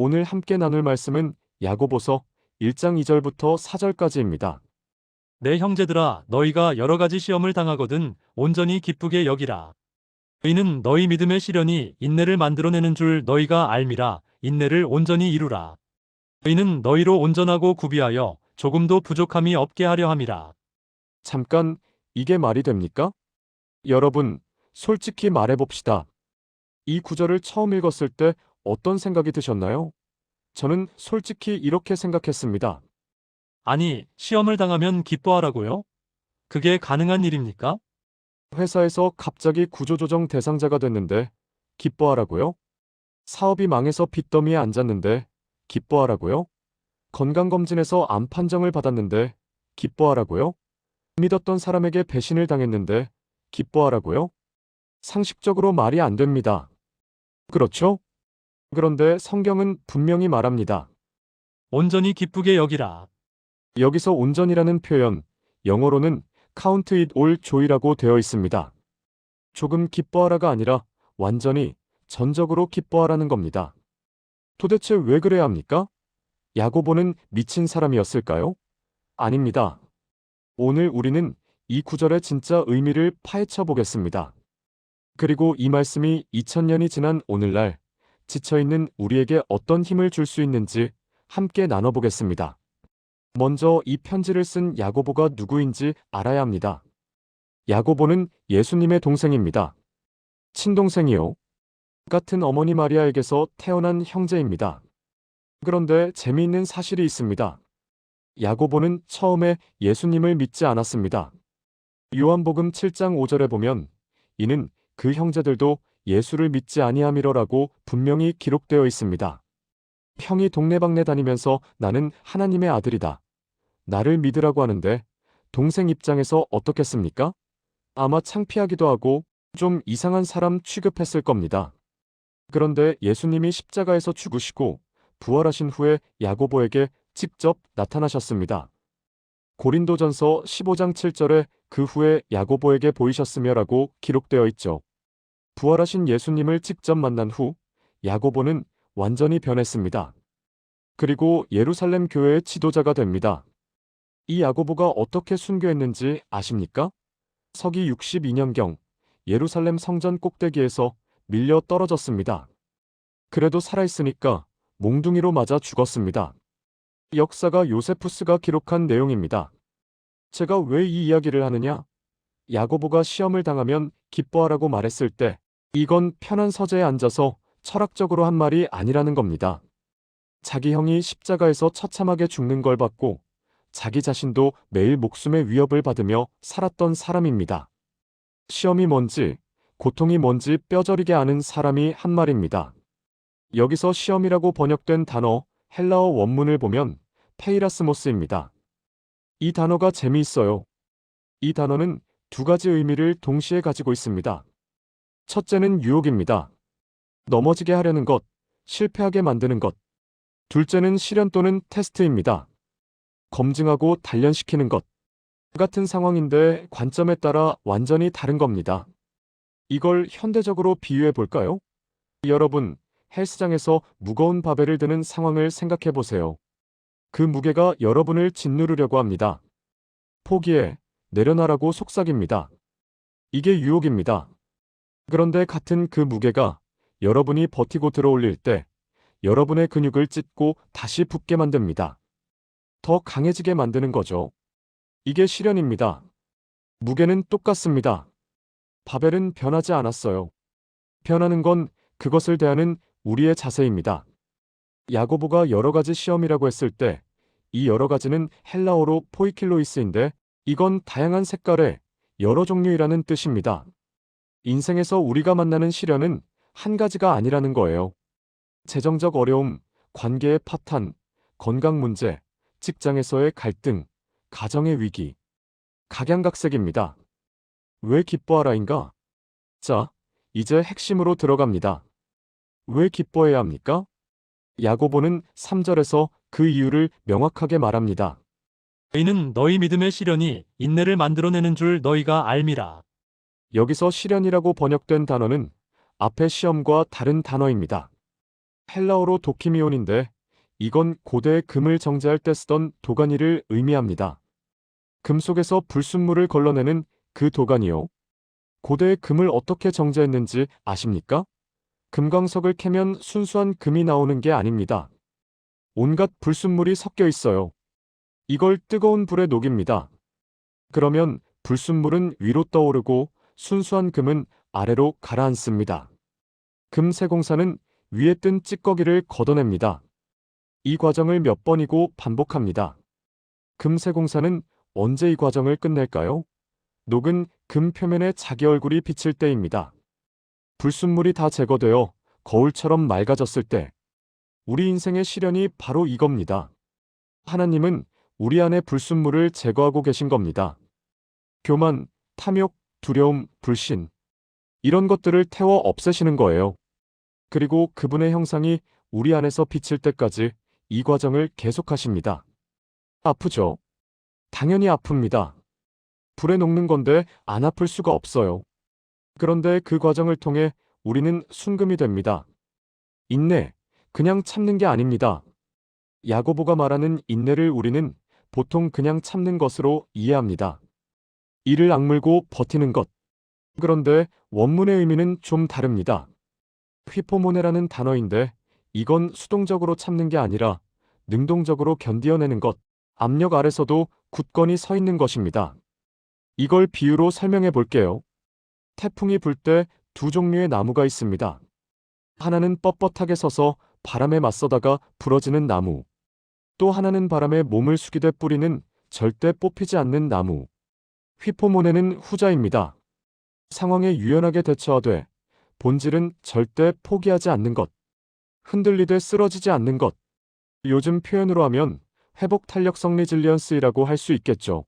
오늘 함께 나눌 말씀은 야고보서 1장 2절부터 4절까지입니다. 내 형제들아, 너희가 여러 가지 시험을 당하거든 온전히 기쁘게 여기라. 이는 너희 믿음의 시련이 인내를 만들어내는 줄 너희가 알미라. 인내를 온전히 이루라. 이는 너희로 온전하고 구비하여 조금도 부족함이 없게 하려 함이라. 잠깐, 이게 말이 됩니까? 여러분, 솔직히 말해봅시다. 이 구절을 처음 읽었을 때 어떤 생각이 드셨나요? 저는 솔직히 이렇게 생각했습니다. 아니, 시험을 당하면 기뻐하라고요? 그게 가능한 일입니까? 회사에서 갑자기 구조조정 대상자가 됐는데 기뻐하라고요? 사업이 망해서 빚더미에 앉았는데 기뻐하라고요? 건강검진에서 암 판정을 받았는데 기뻐하라고요? 믿었던 사람에게 배신을 당했는데 기뻐하라고요? 상식적으로 말이 안 됩니다. 그렇죠? 그런데 성경은 분명히 말합니다. 온전히 기쁘게 여기라. 여기서 온전이라는 표현, 영어로는 count it all joy라고 되어 있습니다. 조금 기뻐하라가 아니라 완전히, 전적으로 기뻐하라는 겁니다. 도대체 왜 그래야 합니까? 야고보는 미친 사람이었을까요? 아닙니다. 오늘 우리는 이 구절의 진짜 의미를 파헤쳐 보겠습니다. 그리고 이 말씀이 2000년이 지난 오늘날 지쳐있는 우리에게 어떤 힘을 줄 수 있는지 함께 나눠보겠습니다. 먼저 이 편지를 쓴 야고보가 누구인지 알아야 합니다. 야고보는 예수님의 동생입니다. 친동생이요. 같은 어머니 마리아에게서 태어난 형제입니다. 그런데 재미있는 사실이 있습니다. 야고보는 처음에 예수님을 믿지 않았습니다. 요한복음 7장 5절에 보면 이는 그 형제들도 예수를 믿지 아니함이러라고 분명히 기록되어 있습니다. 형이 동네방네 다니면서 나는 하나님의 아들이다. 나를 믿으라고 하는데 동생 입장에서 어떻겠습니까? 아마 창피하기도 하고 좀 이상한 사람 취급했을 겁니다. 그런데 예수님이 십자가에서 죽으시고 부활하신 후에 야고보에게 직접 나타나셨습니다. 고린도전서 15장 7절에 그 후에 야고보에게 보이셨으며라고 기록되어 있죠. 부활하신 예수님을 직접 만난 후 야고보는 완전히 변했습니다. 그리고 예루살렘 교회의 지도자가 됩니다. 이 야고보가 어떻게 순교했는지 아십니까? 서기 62년경 예루살렘 성전 꼭대기에서 밀려 떨어졌습니다. 그래도 살아있으니까 몽둥이로 맞아 죽었습니다. 역사가 요세푸스가 기록한 내용입니다. 제가 왜 이 이야기를 하느냐? 야고보가 시험을 당하면 기뻐하라고 말했을 때 이건 편한 서재에 앉아서 철학적으로 한 말이 아니라는 겁니다. 자기 형이 십자가에서 처참하게 죽는 걸 봤고 자기 자신도 매일 목숨의 위협을 받으며 살았던 사람입니다. 시험이 뭔지, 고통이 뭔지 뼈저리게 아는 사람이 한 말입니다. 여기서 시험이라고 번역된 단어 헬라어 원문을 보면 페이라스모스입니다. 이 단어가 재미있어요. 이 단어는 두 가지 의미를 동시에 가지고 있습니다. 첫째는 유혹입니다. 넘어지게 하려는 것, 실패하게 만드는 것. 둘째는 시련 또는 테스트입니다. 검증하고 단련시키는 것. 같은 상황인데 관점에 따라 완전히 다른 겁니다. 이걸 현대적으로 비유해 볼까요? 여러분, 헬스장에서 무거운 바벨을 드는 상황을 생각해 보세요. 그 무게가 여러분을 짓누르려고 합니다. 포기해, 내려놔라고 속삭입니다. 이게 유혹입니다. 그런데 같은 그 무게가 여러분이 버티고 들어올릴 때 여러분의 근육을 찢고 다시 붓게 만듭니다. 더 강해지게 만드는 거죠. 이게 시련입니다. 무게는 똑같습니다. 바벨은 변하지 않았어요. 변하는 건 그것을 대하는 우리의 자세입니다. 야고보가 여러 가지 시험이라고 했을 때 이 여러 가지는 헬라어로 포이킬로이스인데 이건 다양한 색깔의 여러 종류이라는 뜻입니다. 인생에서 우리가 만나는 시련은 한 가지가 아니라는 거예요. 재정적 어려움, 관계의 파탄, 건강 문제, 직장에서의 갈등, 가정의 위기, 각양각색입니다. 왜 기뻐하라인가? 자, 이제 핵심으로 들어갑니다. 왜 기뻐해야 합니까? 야고보는 3절에서 그 이유를 명확하게 말합니다. 이는 너희 믿음의 시련이 인내를 만들어내는 줄 너희가 알미라. 여기서 시련이라고 번역된 단어는 앞의 시험과 다른 단어입니다. 헬라어로 도키미온인데 이건 고대의 금을 정제할 때 쓰던 도가니를 의미합니다. 금 속에서 불순물을 걸러내는 그 도가니요. 고대의 금을 어떻게 정제했는지 아십니까? 금광석을 캐면 순수한 금이 나오는 게 아닙니다. 온갖 불순물이 섞여 있어요. 이걸 뜨거운 불에 녹입니다. 그러면 불순물은 위로 떠오르고 순수한 금은 아래로 가라앉습니다. 금세공사는 위에 뜬 찌꺼기를 걷어냅니다. 이 과정을 몇 번이고 반복합니다. 금세공사는 언제 이 과정을 끝낼까요? 녹은 금 표면에 자기 얼굴이 비칠 때입니다. 불순물이 다 제거되어 거울처럼 맑아졌을 때 우리 인생의 시련이 바로 이겁니다. 하나님은 우리 안의 불순물을 제거하고 계신 겁니다. 교만, 탐욕, 두려움, 불신 이런 것들을 태워 없애시는 거예요. 그리고 그분의 형상이 우리 안에서 비칠 때까지 이 과정을 계속하십니다. 아프죠? 당연히 아픕니다. 불에 녹는 건데 안 아플 수가 없어요. 그런데 그 과정을 통해 우리는 순금이 됩니다. 인내, 그냥 참는 게 아닙니다. 야고보가 말하는 인내를 우리는 보통 그냥 참는 것으로 이해합니다. 이를 악물고 버티는 것. 그런데 원문의 의미는 좀 다릅니다. 휘포모네라는 단어인데 이건 수동적으로 참는 게 아니라 능동적으로 견디어내는 것, 압력 아래서도 굳건히 서 있는 것입니다. 이걸 비유로 설명해 볼게요. 태풍이 불 때 두 종류의 나무가 있습니다. 하나는 뻣뻣하게 서서 바람에 맞서다가 부러지는 나무. 또 하나는 바람에 몸을 숙이되 뿌리는 절대 뽑히지 않는 나무. 휘포모네는 후자입니다. 상황에 유연하게 대처하되 본질은 절대 포기하지 않는 것. 흔들리되 쓰러지지 않는 것. 요즘 표현으로 하면 회복 탄력성 리질리언스이라고 할 수 있겠죠.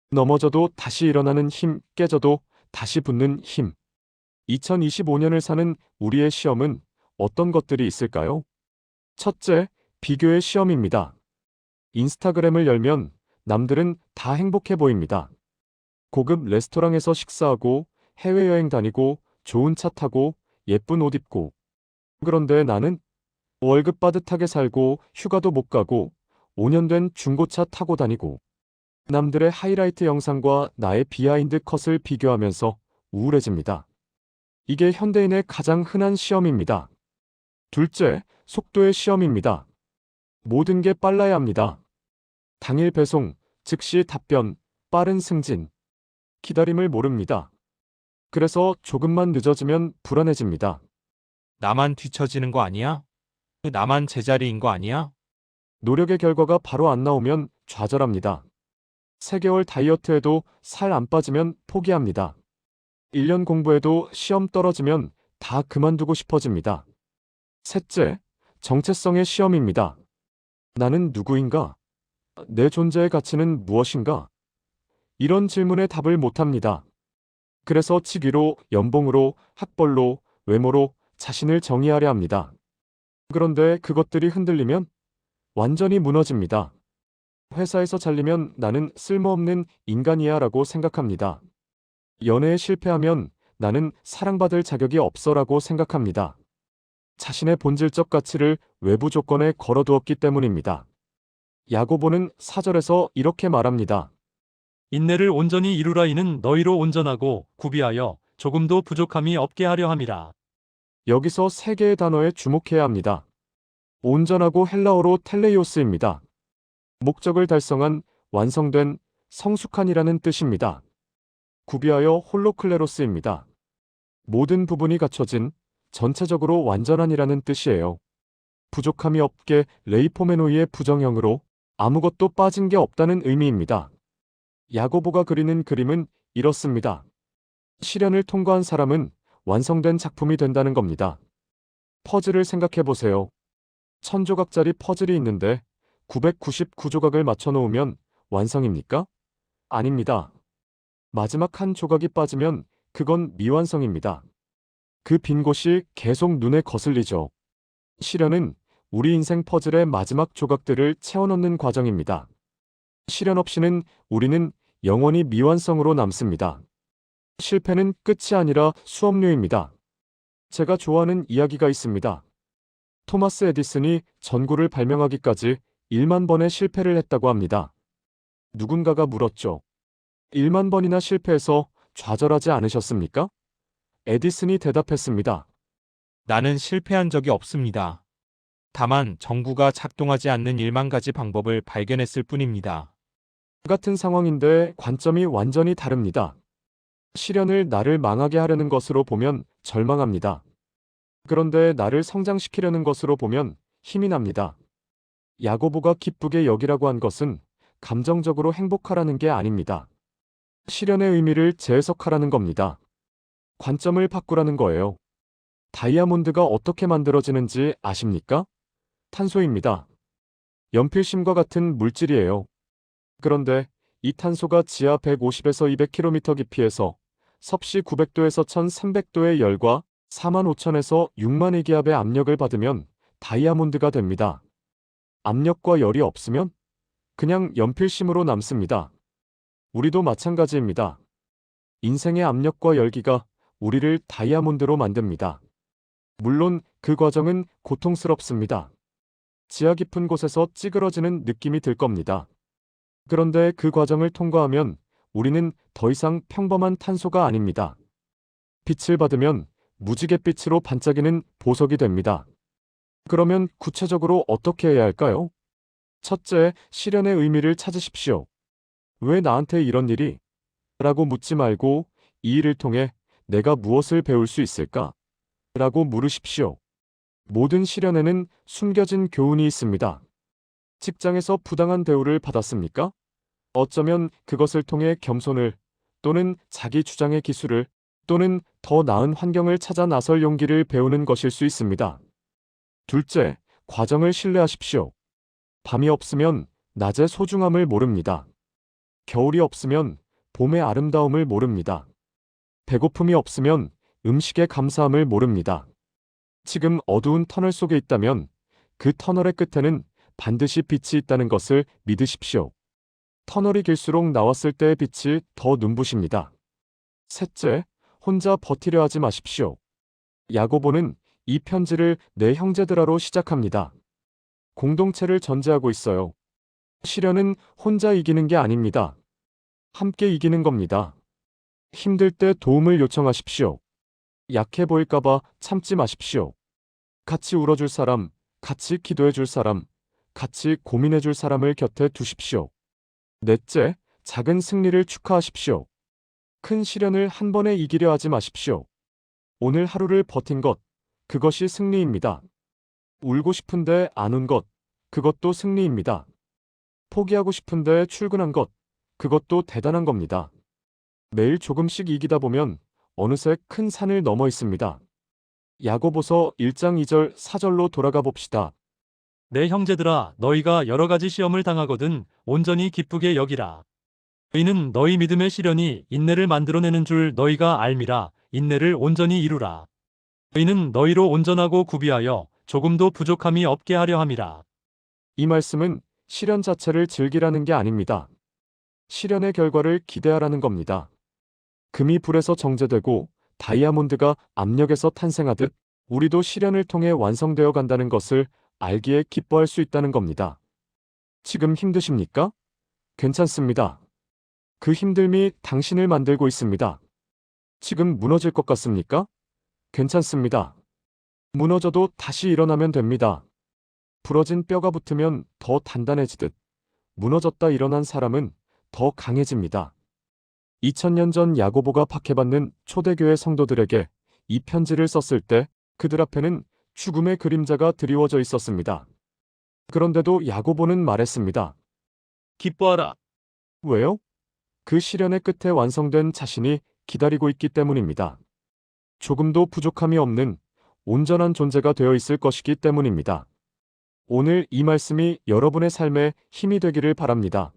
넘어져도 다시 일어나는 힘, 깨져도 다시 붙는 힘. 2025년을 사는 우리의 시험은 어떤 것들이 있을까요? 첫째, 비교의 시험입니다. 인스타그램을 열면 남들은 다 행복해 보입니다. 고급 레스토랑에서 식사하고 해외여행 다니고 좋은 차 타고 예쁜 옷 입고. 그런데 나는 월급 빠듯하게 살고 휴가도 못 가고 5년 된 중고차 타고 다니고 남들의 하이라이트 영상과 나의 비하인드 컷을 비교하면서 우울해집니다. 이게 현대인의 가장 흔한 시험입니다. 둘째, 속도의 시험입니다. 모든 게 빨라야 합니다. 당일 배송, 즉시 답변, 빠른 승진. 기다림을 모릅니다. 그래서 조금만 늦어지면 불안해집니다. 나만 뒤처지는 거 아니야? 나만 제자리인 거 아니야? 노력의 결과가 바로 안 나오면 좌절합니다. 3개월 다이어트해도 살 안 빠지면 포기합니다. 1년 공부해도 시험 떨어지면 다 그만두고 싶어집니다. 셋째, 정체성의 시험입니다. 나는 누구인가? 내 존재의 가치는 무엇인가? 이런 질문에 답을 못합니다. 그래서 직위로, 연봉으로, 학벌로, 외모로 자신을 정의하려 합니다. 그런데 그것들이 흔들리면 완전히 무너집니다. 회사에서 잘리면 나는 쓸모없는 인간이야 라고 생각합니다. 연애에 실패하면 나는 사랑받을 자격이 없어 라고 생각합니다. 자신의 본질적 가치를 외부 조건에 걸어두었기 때문입니다. 야고보는 4절에서 이렇게 말합니다. 인내를 온전히 이루라. 이는 너희로 온전하고 구비하여 조금도 부족함이 없게 하려 함이라. 여기서 3개의 단어에 주목해야 합니다. 온전하고 헬라어로 텔레이오스입니다. 목적을 달성한, 완성된, 성숙한이라는 뜻입니다. 구비하여 홀로클레로스입니다. 모든 부분이 갖춰진, 전체적으로 완전한이라는 뜻이에요. 부족함이 없게 레이포메노이의 부정형으로 아무것도 빠진 게 없다는 의미입니다. 야고보가 그리는 그림은 이렇습니다. 시련을 통과한 사람은 완성된 작품이 된다는 겁니다. 퍼즐을 생각해 보세요. 1000조각짜리 퍼즐이 있는데 999조각을 맞춰 놓으면 완성입니까? 아닙니다. 마지막 한 조각이 빠지면 그건 미완성입니다. 그 빈 곳이 계속 눈에 거슬리죠. 시련은 우리 인생 퍼즐의 마지막 조각들을 채워넣는 과정입니다. 시련 없이는 우리는 영원히 미완성으로 남습니다. 실패는 끝이 아니라 수업료입니다. 제가 좋아하는 이야기가 있습니다. 토마스 에디슨이 전구를 발명하기까지 1만 번의 실패를 했다고 합니다. 누군가가 물었죠. 1만 번이나 실패해서 좌절하지 않으셨습니까? 에디슨이 대답했습니다. 나는 실패한 적이 없습니다. 다만 전구가 작동하지 않는 1만 가지 방법을 발견했을 뿐입니다. 같은 상황인데 관점이 완전히 다릅니다. 시련을 나를 망하게 하려는 것으로 보면 절망합니다. 그런데 나를 성장시키려는 것으로 보면 힘이 납니다. 야고보가 기쁘게 여기라고 한 것은 감정적으로 행복하라는 게 아닙니다. 시련의 의미를 재해석하라는 겁니다. 관점을 바꾸라는 거예요. 다이아몬드가 어떻게 만들어지는지 아십니까? 탄소입니다. 연필심과 같은 물질이에요. 그런데 이 탄소가 지하 150에서 200km 깊이에서 섭씨 900도에서 1300도의 열과 45,000에서 6만 기압의 압력을 받으면 다이아몬드가 됩니다. 압력과 열이 없으면 그냥 연필심으로 남습니다. 우리도 마찬가지입니다. 인생의 압력과 열기가 우리를 다이아몬드로 만듭니다. 물론 그 과정은 고통스럽습니다. 지하 깊은 곳에서 찌그러지는 느낌이 들 겁니다. 그런데 그 과정을 통과하면 우리는 더 이상 평범한 탄소가 아닙니다. 빛을 받으면 무지갯빛으로 반짝이는 보석이 됩니다. 그러면 구체적으로 어떻게 해야 할까요? 첫째, 시련의 의미를 찾으십시오. 왜 나한테 이런 일이? 라고 묻지 말고 이 일을 통해 내가 무엇을 배울 수 있을까? 라고 물으십시오. 모든 시련에는 숨겨진 교훈이 있습니다. 직장에서 부당한 대우를 받았습니까? 어쩌면 그것을 통해 겸손을 또는 자기 주장의 기술을 또는 더 나은 환경을 찾아 나설 용기를 배우는 것일 수 있습니다. 둘째, 과정을 신뢰하십시오. 밤이 없으면 낮의 소중함을 모릅니다. 겨울이 없으면 봄의 아름다움을 모릅니다. 배고픔이 없으면 음식의 감사함을 모릅니다. 지금 어두운 터널 속에 있다면 그 터널의 끝에는 반드시 빛이 있다는 것을 믿으십시오. 터널이 길수록 나왔을 때의 빛이 더 눈부십니다. 셋째, 혼자 버티려 하지 마십시오. 야고보는 이 편지를 내 형제들아로 시작합니다. 공동체를 전제하고 있어요. 시련은 혼자 이기는 게 아닙니다. 함께 이기는 겁니다. 힘들 때 도움을 요청하십시오. 약해 보일까봐 참지 마십시오. 같이 울어줄 사람, 같이 기도해줄 사람, 같이 고민해줄 사람을 곁에 두십시오. 넷째, 작은 승리를 축하하십시오. 큰 시련을 한 번에 이기려 하지 마십시오. 오늘 하루를 버틴 것, 그것이 승리입니다. 울고 싶은데 안 운 것, 그것도 승리입니다. 포기하고 싶은데 출근한 것, 그것도 대단한 겁니다. 매일 조금씩 이기다 보면 어느새 큰 산을 넘어 있습니다. 야고보서 1장 2절 4절로 돌아가 봅시다. 내 형제들아, 너희가 여러 가지 시험을 당하거든 온전히 기쁘게 여기라. 너희는 너희 믿음의 시련이 인내를 만들어내는 줄 너희가 알미라. 인내를 온전히 이루라. 너희는 너희로 온전하고 구비하여 조금도 부족함이 없게 하려 함이라. 이 말씀은 시련 자체를 즐기라는 게 아닙니다. 시련의 결과를 기대하라는 겁니다. 금이 불에서 정제되고 다이아몬드가 압력에서 탄생하듯 우리도 시련을 통해 완성되어 간다는 것을 알기에 기뻐할 수 있다는 겁니다. 지금 힘드십니까? 괜찮습니다. 그 힘듦이 당신을 만들고 있습니다. 지금 무너질 것 같습니까? 괜찮습니다. 무너져도 다시 일어나면 됩니다. 부러진 뼈가 붙으면 더 단단해지듯 무너졌다 일어난 사람은 더 강해집니다. 2000년 전 야고보가 박해받는 초대교회 성도들에게 이 편지를 썼을 때 그들 앞에는 죽음의 그림자가 드리워져 있었습니다. 그런데도 야고보는 말했습니다. 기뻐하라. 왜요? 그 시련의 끝에 완성된 자신이 기다리고 있기 때문입니다. 조금도 부족함이 없는 온전한 존재가 되어 있을 것이기 때문입니다. 오늘 이 말씀이 여러분의 삶에 힘이 되기를 바랍니다.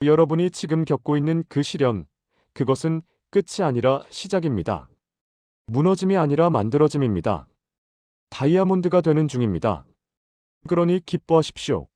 여러분이 지금 겪고 있는 그 시련, 그것은 끝이 아니라 시작입니다. 무너짐이 아니라 만들어짐입니다. 다이아몬드가 되는 중입니다. 그러니 기뻐하십시오.